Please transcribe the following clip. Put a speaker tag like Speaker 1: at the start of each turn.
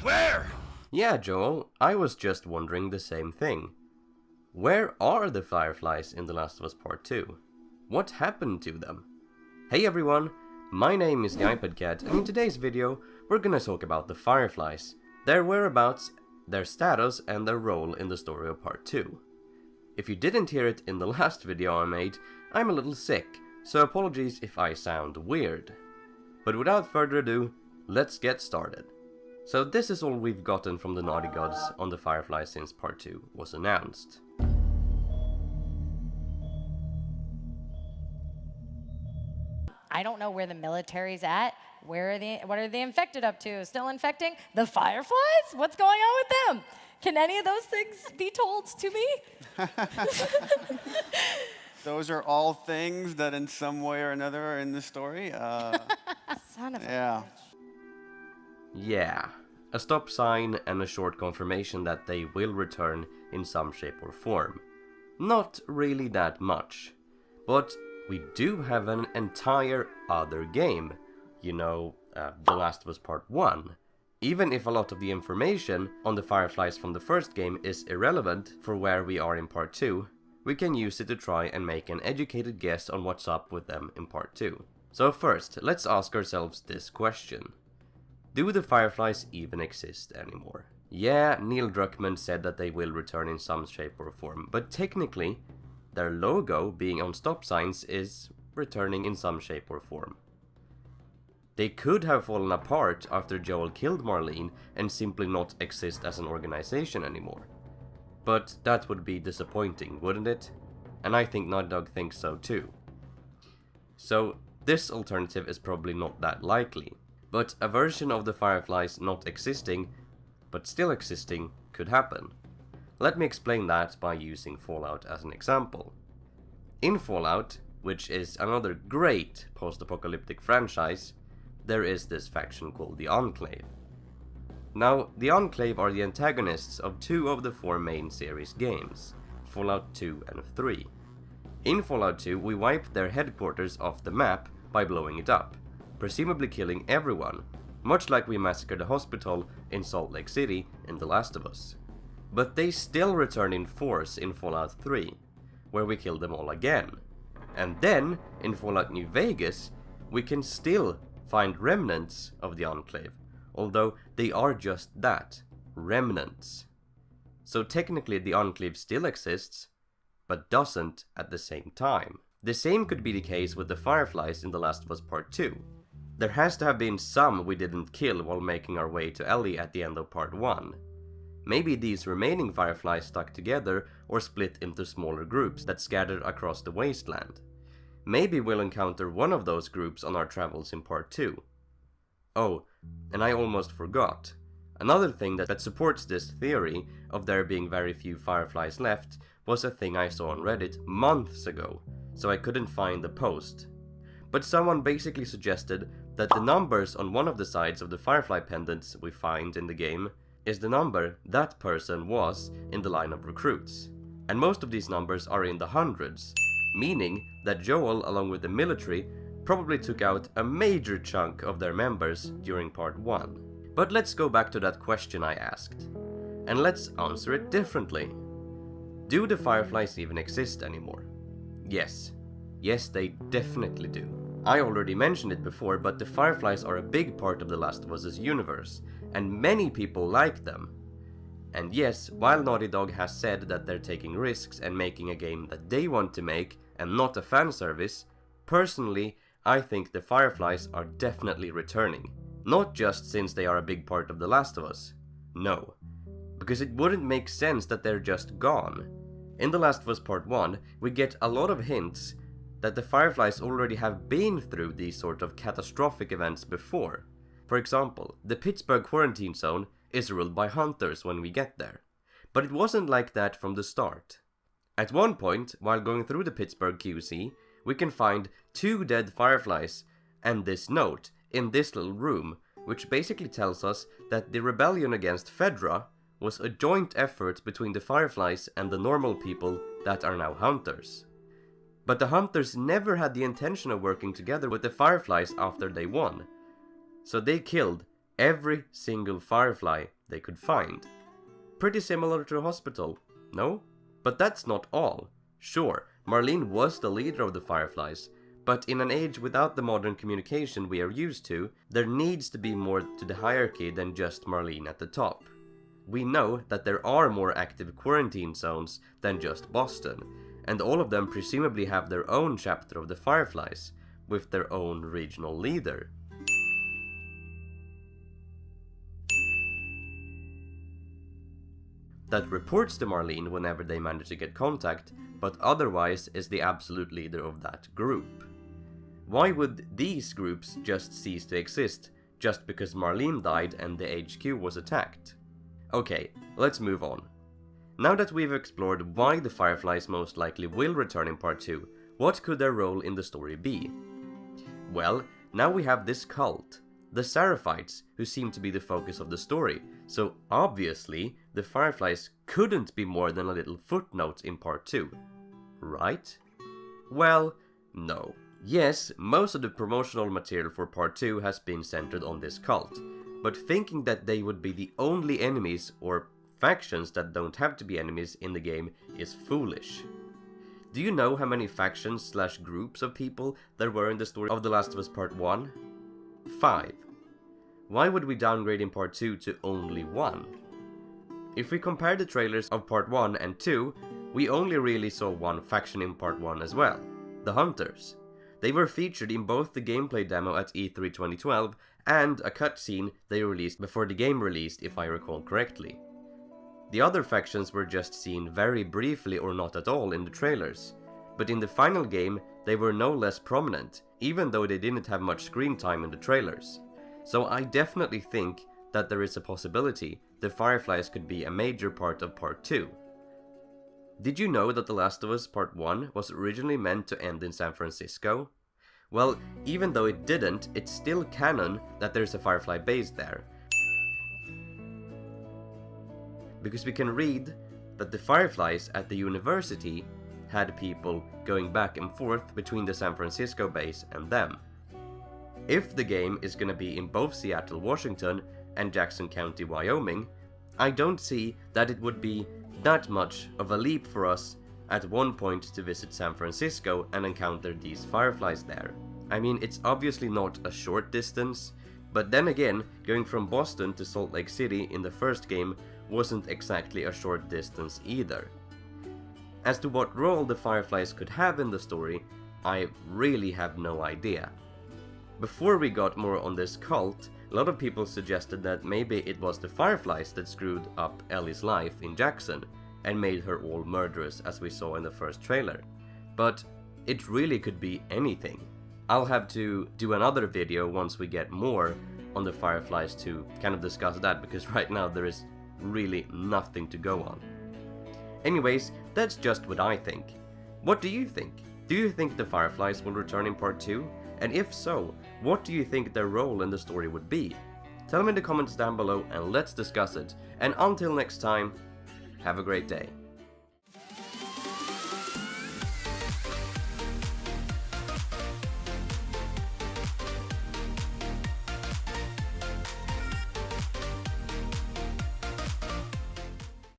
Speaker 1: Where?
Speaker 2: Yeah, Joel, I was just wondering the same thing. Where are the Fireflies in The Last of Us Part 2? What happened to them? Hey everyone, my name is TheiPadCat, and in today's video, we're gonna talk about the Fireflies, their whereabouts, their status, and their role in the story of Part 2. If you didn't hear it in the last video I made, I'm a little sick, so apologies if I sound weird. But without further ado, let's get started. So this is all we've gotten from the Naughty Gods on the Fireflies since Part 2 was announced.
Speaker 3: I don't know where the military's at. What are the infected up to? Still infecting? The Fireflies? What's going on with them? Can any of those things be told to me?
Speaker 4: Those are all things that in some way or another are in the story.
Speaker 3: Son of a
Speaker 4: Yeah.
Speaker 2: Yeah, a stop sign and a short confirmation that they will return in some shape or form. Not really that much, but we do have an entire other game. You know, The Last of Us Part 1. Even if a lot of the information on the Fireflies from the first game is irrelevant for where we are in Part 2, we can use it to try and make an educated guess on what's up with them in Part 2. So first, let's ask ourselves this question. Do the Fireflies even exist anymore? Yeah, Neil Druckmann said that they will return in some shape or form, but technically, their logo being on stop signs is returning in some shape or form. They could have fallen apart after Joel killed Marlene and simply not exist as an organization anymore. But that would be disappointing, wouldn't it? And I think Naughty Dog thinks so too. So this alternative is probably not that likely. But a version of the Fireflies not existing, but still existing, could happen. Let me explain that by using Fallout as an example. In Fallout, which is another great post-apocalyptic franchise, there is this faction called the Enclave. Now, the Enclave are the antagonists of two of the four main series games, Fallout 2 and 3. In Fallout 2, we wiped their headquarters off the map by blowing it up, presumably killing everyone, much like we massacred a hospital in Salt Lake City in The Last of Us. But they still return in force in Fallout 3, where we kill them all again. And then, in Fallout New Vegas, we can still find remnants of the Enclave, although they are just that, remnants. So technically the Enclave still exists, but doesn't at the same time. The same could be the case with the Fireflies in The Last of Us Part 2. There has to have been some we didn't kill while making our way to Ellie at the end of Part 1. Maybe these remaining Fireflies stuck together or split into smaller groups that scattered across the wasteland. Maybe we'll encounter one of those groups on our travels in Part 2. Oh, and I almost forgot. Another thing that supports this theory of there being very few Fireflies left was a thing I saw on Reddit months ago, so I couldn't find the post. But someone basically suggested that the numbers on one of the sides of the Firefly pendants we find in the game is the number that person was in the line of recruits. And most of these numbers are in the hundreds, meaning that Joel, along with the military, probably took out a major chunk of their members during Part 1. But let's go back to that question I asked, and let's answer it differently. Do the Fireflies even exist anymore? Yes. Yes, they definitely do. I already mentioned it before, but the Fireflies are a big part of The Last of Us' universe, and many people like them. And yes, while Naughty Dog has said that they're taking risks and making a game that they want to make, and not a fan service, personally, I think the Fireflies are definitely returning. Not just since they are a big part of The Last of Us. No. Because it wouldn't make sense that they're just gone. In The Last of Us Part 1, we get a lot of hints that the Fireflies already have been through these sort of catastrophic events before. For example, the Pittsburgh quarantine zone is ruled by hunters when we get there. But it wasn't like that from the start. At one point, while going through the Pittsburgh QC, we can find 2 dead Fireflies and this note in this little room, which basically tells us that the rebellion against Fedra was a joint effort between the Fireflies and the normal people that are now hunters. But the hunters never had the intention of working together with the Fireflies after they won. So they killed every single Firefly they could find. Pretty similar to a hospital, no? But that's not all. Sure, Marlene was the leader of the Fireflies, but in an age without the modern communication we are used to, there needs to be more to the hierarchy than just Marlene at the top. We know that there are more active quarantine zones than just Boston, and all of them presumably have their own chapter of the Fireflies, with their own regional leader. That reports to Marlene whenever they manage to get contact, but otherwise is the absolute leader of that group. Why would these groups just cease to exist, just because Marlene died and the HQ was attacked? Okay, let's move on. Now that we've explored why the Fireflies most likely will return in part 2, what could their role in the story be? Well, now we have this cult, the Seraphites, who seem to be the focus of the story, so obviously the Fireflies couldn't be more than a little footnote in part 2. Right? Well, no. Yes, most of the promotional material for part 2 has been centered on this cult, but thinking that they would be the only enemies or factions that don't have to be enemies in the game is foolish. Do you know how many factions/groups of people there were in the story of The Last of Us Part 1? 5. Why would we downgrade in part 2 to only 1? If we compare the trailers of part 1 and 2, we only really saw one faction in part 1 as well, the Hunters. They were featured in both the gameplay demo at E3 2012 and a cutscene they released before the game released, if I recall correctly. The other factions were just seen very briefly or not at all in the trailers, but in the final game they were no less prominent, even though they didn't have much screen time in the trailers. So I definitely think that there is a possibility the Fireflies could be a major part of part 2. Did you know that The Last of Us Part 1 was originally meant to end in San Francisco? Well, even though it didn't, it's still canon that there's a Firefly base there. Because we can read that the Fireflies at the university had people going back and forth between the San Francisco base and them. If the game is gonna be in both Seattle, Washington and Jackson County, Wyoming, I don't see that it would be that much of a leap for us at one point to visit San Francisco and encounter these Fireflies there. I mean, it's obviously not a short distance, but then again, going from Boston to Salt Lake City in the first game wasn't exactly a short distance either. As to what role the Fireflies could have in the story, I really have no idea. Before we got more on this cult, a lot of people suggested that maybe it was the Fireflies that screwed up Ellie's life in Jackson and made her all murderous as we saw in the first trailer. But it really could be anything. I'll have to do another video once we get more on the Fireflies to kind of discuss that, because right now there is really nothing to go on. Anyways, that's just what I think. What do you think? Do you think the Fireflies will return in part 2? And if so, what do you think their role in the story would be? Tell me in the comments down below and let's discuss it. And until next time, have a great day.